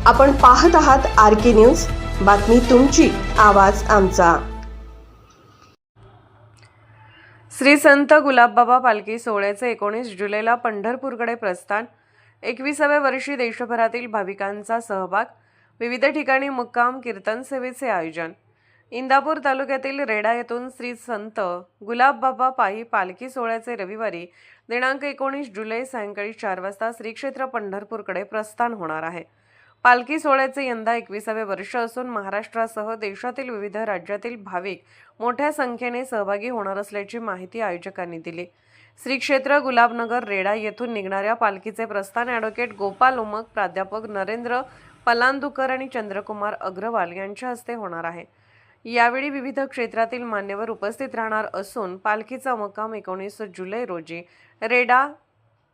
आपण पाहत आहात RK न्यूज, बातमी तुमची, आवाज आमचा। श्री संत गुलाबबाबा पालखी सोहळ्याचे 19 जुलैला पंढरपूरकडे प्रस्थान। 21व्या वर्षी देशभरातील भाविकांचा सहभाग। विविध ठिकाणी मुक्काम, कीर्तन सेवेचे आयोजन। इंदापूर तालुक्यातील रेडा येथून श्री संत गुलाबबाबा पायी पालखी सोहळ्याचे रविवारी दिनांक 19 जुलै सायंकाळी 4 वाजता श्री क्षेत्र पंढरपूरकडे प्रस्थान होणार आहे। पालखी सोहळ्याचे यंदा 21वे वर्ष असून महाराष्ट्रासह देशातील विविध राज्यातील भाविक मोठ्या संख्येने सहभागी होणार असल्याची माहिती आयोजकांनी दिली। श्री क्षेत्र गुलाबनगर रेडा येथून निघणाऱ्या पालखीचे प्रस्थान ॲडव्होकेट गोपाल उमक, प्राध्यापक नरेंद्र पलांदुकर आणि चंद्रकुमार अग्रवाल यांच्या हस्ते होणार आहे। यावेळी विविध क्षेत्रातील मान्यवर उपस्थित राहणार असून पालखीचा मुक्काम 19 जुलै रोजी रेडा,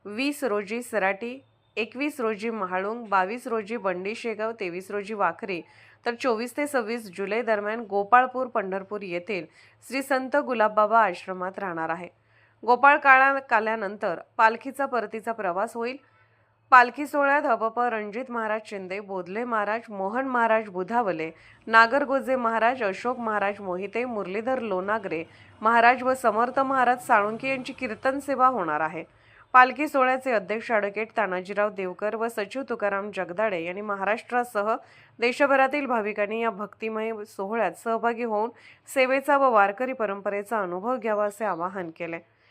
20 रोजी सराटी, 21 रोजी महाळुंग, 22 रोजी बंडी शेगाव, 23 रोजी वाखरी, तर 24 ते 26 जुलै दरम्यान गोपाळपूर पंढरपूर येथील श्री संत गुलाबबाबा आश्रमात राहणार आहे। गोपाळ काल्यानंतर पालखीचा परतीचा प्रवास होईल। पालखी सोहळ्यात हबप रणजित महाराज शिंदे, बोधले महाराज, मोहन महाराज बुधावले, नागरगोजे महाराज, अशोक महाराज मोहिते, मुरलीधर लोनागरे महाराज व समर्थ महाराज साळुंके यांची कीर्तन सेवा होणार आहे। पालखी सोहळ्याचे अध्यक्ष ॲडव्होकेट तानाजीराव देवकर व सचिव तुकाराम जगदाळे यांनी महाराष्ट्रासह देशभरातील भाविकांनी या भक्तिमय सोहळ्यात सहभागी होऊन सेवेचा व वारकरी परंपरेचा अनुभव घ्यावा असे आवाहन केले।